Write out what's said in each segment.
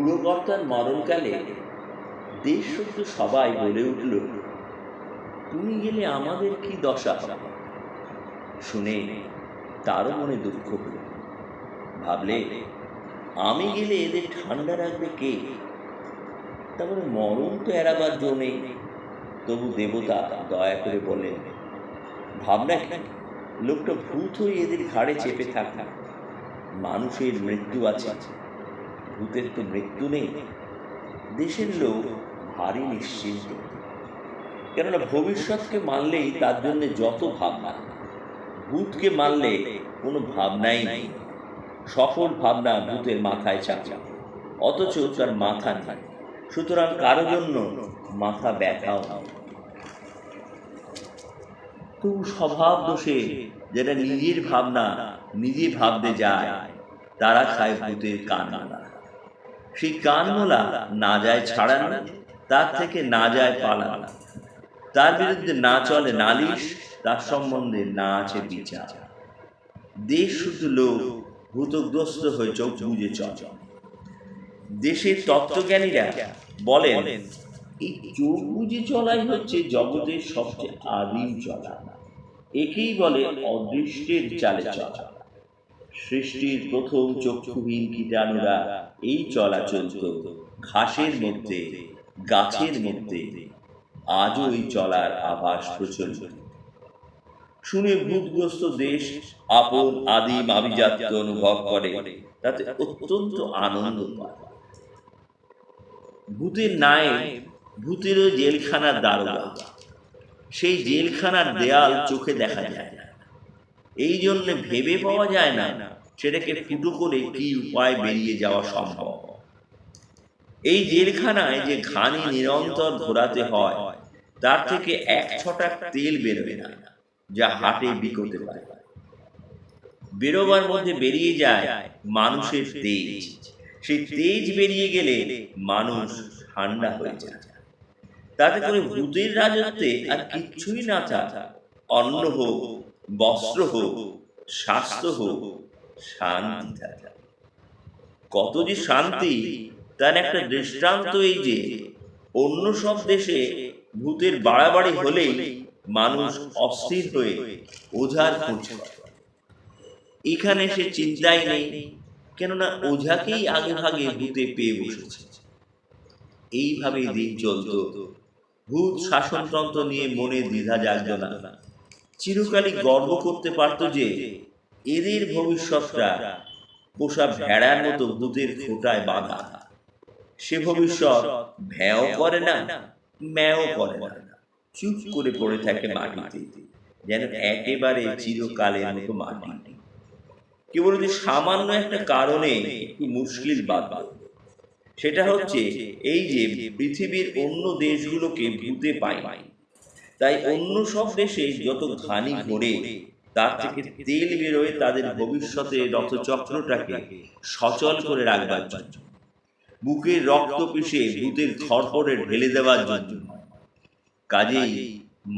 বুড়োকর্তার মরণকালে দেশ শুদ্ধ সবাই বলে উঠল, তুমি গেলে আমাদের কি দশা হবে। শুনে তারও মনে দুঃখ হল। ভাবলে, আমি গেলে এদের ঠান্ডা রাখবে কে। তারপরে মরণ তো এড়াবার জো নেই। তবু দেবতা দয়া করে বলেন, ভাবনা কি, লোকটা ভূত হয়ে এদের ঘাড়ে চেপে থাক না। মানুষের মৃত্যু আছে, ভূতের তো মৃত্যু নেই। দেশের লোক ভারী নিশ্চিন্ত, কেননা ভবিষ্যৎকে মানলেই তার জন্য যত ভাবনা, ভূতকে মানলে কোনো ভাবনাই নেই। সকল ভাবনা ভূতের মাথায় চাপে, অথচ তার মাথা নেই। সুতরাং কারো জন্য মাথা ব্যথাও নেই। তো স্বভাব দোষে যেটা নিজের ভাবনা নিজে ভাবতে যায়, তারা খায় ভূতের কানমোলা। সেই কানমোলা না যায় ছাড়ানো, তার থেকে না যায় পালানো, তার বিরুদ্ধে না চলে নালিশ, তার সম্বন্ধে না আছে বিচার। দেশ শুধু লোক ভূতগ্রস্ত হয়ে চোখ বুজে চলে। দেশের তত্ত্বজ্ঞানীরা বলেন, এই চোখ বুজে চলাই হচ্ছে জগতের সবচেয়ে আদিম চলা। একেই বলে অদৃষ্টের চালে চলা। সৃষ্টির প্রথম চক্ষুহীন কীটাণুরা এই চলা চলত ঘাসের মধ্যে, গাছের মধ্যে। আজও এই চলার আভাস প্রচলিত। শুনে ভূতগ্রস্ত দেশ আপন আদিম আভিজাত্য অনুভব করে, তাতে অত্যন্ত আনন্দ পায়। ভূতের নায়েব ভূতেরও জেলখানার দারোগা। সেই জেলখানার দেয়াল চোখে দেখা যায় না, এই জন্য ভেবে পাওয়া যায় না সেটাকে ফুটো করে কি উপায় বেরিয়ে যাওয়া সম্ভব। এই জেলখানায় যে ঘানি নিরন্তর ঘোরাতে হয়, তার থেকে এক ছটাক তেল বেরোবে না, যা হাটে বিকোতে পারে। বেরোবার মধ্যে বেরিয়ে যায় মানুষের তেজ। সেই তেজ বেরিয়ে গেলে মানুষ ঠান্ডা হয়ে যায়। তাতে করে ভূতের রাজত্বে আর কিচ্ছুই না থাক, অন্ন হোক, বস্ত্র হোক, স্বাস্থ্য হোক, শান্তি থাকে। কত যে শান্তি, তার একটা দৃষ্টান্ত এই যে, অন্য সব দেশে ভূতের বাড়াবাড়ি হলেই মানুষ অস্থির হয়ে ওঝার খোঁজ করে। এখানে সে চিন্তাই নেই, কেননা ওঝাকেই আগে ভাগে ভূতে পেয়ে বসেছে। এইভাবেই দিন চলত। ভূত শাসনতন্ত্র নিয়ে মনে দ্বিধা জাগত না। চিরকালই গর্ব করতে পারত যে এদের ভবিষ্যৎটা পোষা ভেড়ার মতো ভূতের খোঁটায় বাঁধা। সে ভবিষ্যৎ ভ্যাও করে না, ম্যাও করে না, চুপ করে পড়ে থাকে মাটিতে, যেন একেবারে চিরকালের মতো মাটি। কেবল যে সামান্য একটা কারণে একটু মুশকিল বাধা, সেটা হচ্ছে এই যে পৃথিবীর অন্য দেশগুলোকে ভূতে পায়, তাই অন্য সব দেশে যত ঘানি ঘোরে, তার থেকে তেল বেরোয় তাদের ভবিষ্যতে রথচক্রটাকে সচল করে রাখবার জন্য, বুকের রক্ত পিষে ভূতের খড়পড়ে ঢেলে দেওয়ার জন্য। কাজেই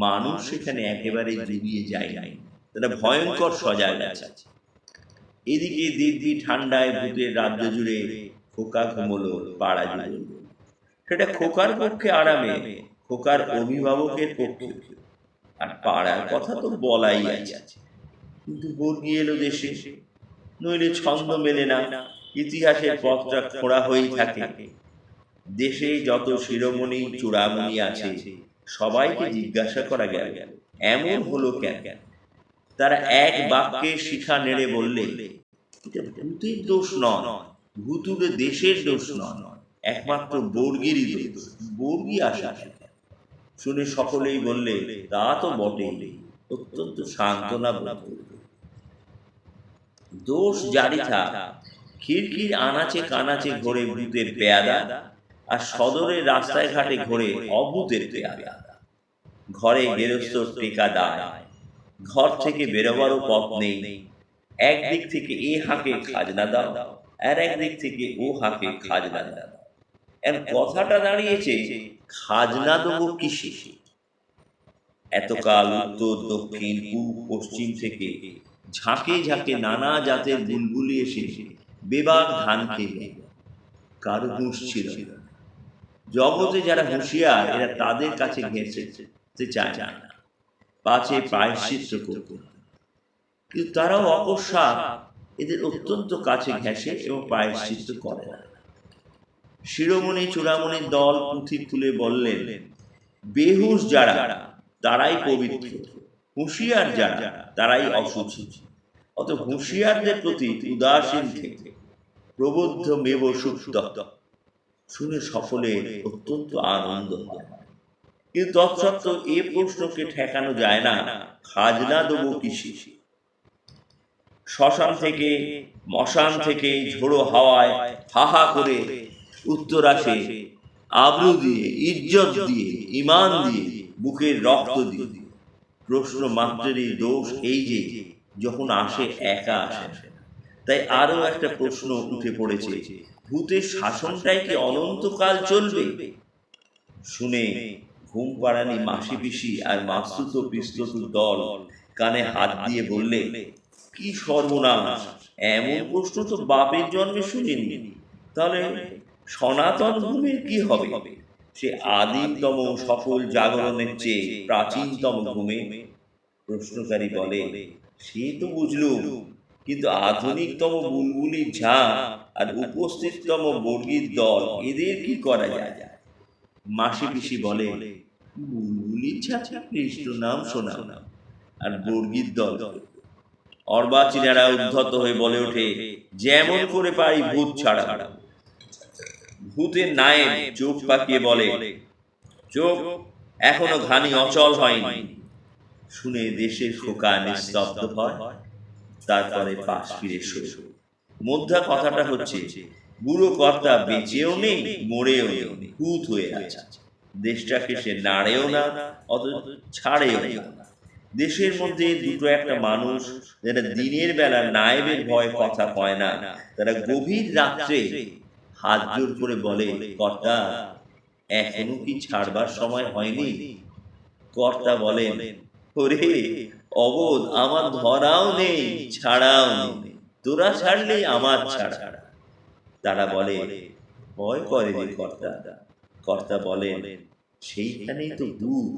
মানুষ সেখানে একেবারে ডুবিয়ে যায় নাই, তারা ভয়ঙ্কর সজাগ আছে। এদিকে দিব্যি ঠান্ডায় ভূতের রাজ্য জুড়ে খোকা ঘুমলো পাড়া জুড়ে। সেটা খোকার পক্ষে আরামে, খোকার অভিভাবকের পক্ষে। আর পাড়ার কথা তো বলাই আছে। কিন্তু বর্গি এলো দেশে, নইলে ছন্দ মেলে না, ইতিহাসের পথটা খোঁড়া হয়েই থাকে। দেশে যত শিরোমণি চূড়ামণি আছে, সবাইকে জিজ্ঞাসা করা গেল, এমন হলো কেন? তারা এক বাক্যে শিখা নেড়ে বললে, এটা ভূতের দোষ নয়, ভূতুরে দেশের দোষ নয়, একমাত্র বর্গিরই দোষ। বর্গি আসা। শুনে সকলেই বললে, তা তো বটেই। অত্যন্ত সান্ত্বনা বোধ করল। দোষ জারি থাক, খিড়কির আনাচে কানাচে ঘোরে ভূতের পেয়াদা, আর সদরের রাস্তায় ঘাটে ঘোরে অভূতের পেয়াদা। ঘরে গেরস্থর টেকা দায়, ঘর থেকে বেরোবারও পথ নেই। একদিক থেকে এ হাঁকে খাজনা দাও, আর একদিক থেকে ও হাঁকে খাজনা দাও। এর কথাটা দাঁড়িয়েছে, খাজনা দেবো কিসে? এতকাল উত্তর দক্ষিণ পূব পশ্চিম থেকে ঝাঁকে ঝাঁকে নানা জাতের বুলবুলি এসে বেবাক ধান খেয়ে, কারো হুঁশ ছিল না। জগতে যারা হুঁশিয়ার এরা তাদের কাছে ঘেঁষতে চায় না, পাছে প্রায়শ্চিত্ত করতে। কিন্তু তারাও অকস্মাৎ এদের অত্যন্ত কাছে ঘেঁষে এবং প্রায়শ্চিত্ত করে না। শিরোমণি চূড়ামণির দল পুঁথি খুলে বললেন, বেহুশ যারা তারাই পবিত্র, হুঁশিয়ার যারা তারাই অশুচি। অত হুঁশিয়ারদের প্রতি উদাসীন থেকে প্রবুদ্ধ মেব সুপ্ত। শুনে সকলে অত্যন্ত আনন্দ হয়। কিন্তু তৎসত্ত্বেও এ প্রশ্নকে ঠেকানো যায় না, খাজনা দেবো কিসে? শ্মশান থেকে মশান থেকে ঝোড়ো হাওয়ায় হাহা করে উত্তর আসে, আবরু দিয়ে, ইজ্জত দিয়ে, ইমান দিয়ে, বুকের রক্ত দিয়ে। প্রশ্ন মাত্রেরই দোষ এই যে যখন আসে একা আসে। তাই আরো একটা প্রশ্ন উঠে পড়েছে, ভূতের শাসনটাই কি অনন্তকাল চলবে? শুনে ঘুম পাড়ানি মাসি পিসি আর মাস্তুত পিস্তুত দল কানে হাত দিয়ে বললে, কি সর্বনাশ, এমন প্রশ্ন তো বাপের জন্মে শুনিনি। তাহলে সনাতন ঘুমের কি হবে? সে আদিমতম সকল জাগরণের চেয়ে প্রাচীনতম ঘুমে? প্রশ্নকারী বলে, সে তো বুঝলুম, কিন্তু আধুনিকতম বুলবুলি ঝাঁ আর উপস্থিততম বর্গীর দল এদের কি করা যায়? মাসি পিসি বলে, বুলবুলি ঝাঁচা কৃষ্ণ নাম শোনাও, আর বর্গীর দল অর্বাচীনারা উদ্ধত হয়ে বলে ওঠে, যেমন করে পারি ভূত ছাড়া। ভূতের নায়েব চোখ পাকিয়ে বলে, চোখ এখনো ঘানি অচল হয়নি। শুনে দেশের খোকা নিস্তব্ধ হয়, তারপরে পাশ ফিরে শোয়। মধ্যা কথাটা হচ্ছে, বুড়ো কর্তা বেঁচেও নেই, মরেও নেই, ভূত হয়ে আছে। দেশটাকে সে নাড়েও না, অথচ ছাড়েও না। দেশের মধ্যে দুটো একটা মানুষ যারা দিনের বেলা নায়েবের ভয়ে কথা কয় না, তারা গভীর রাত্রে হাত জোর করে বলে, কর্তা এখনো কি ছাড়বার সময় হয়নি? কর্তা বলেন, ওরে অবোধ, আমার ধরাও নেই, ছাড়াও নেই, তোরা ছাড়লেই আমার ছাড়া। তারা বলে, ভয় করে রে কর্তা। কর্তা বলেন, সেইখানেই তো ভূত,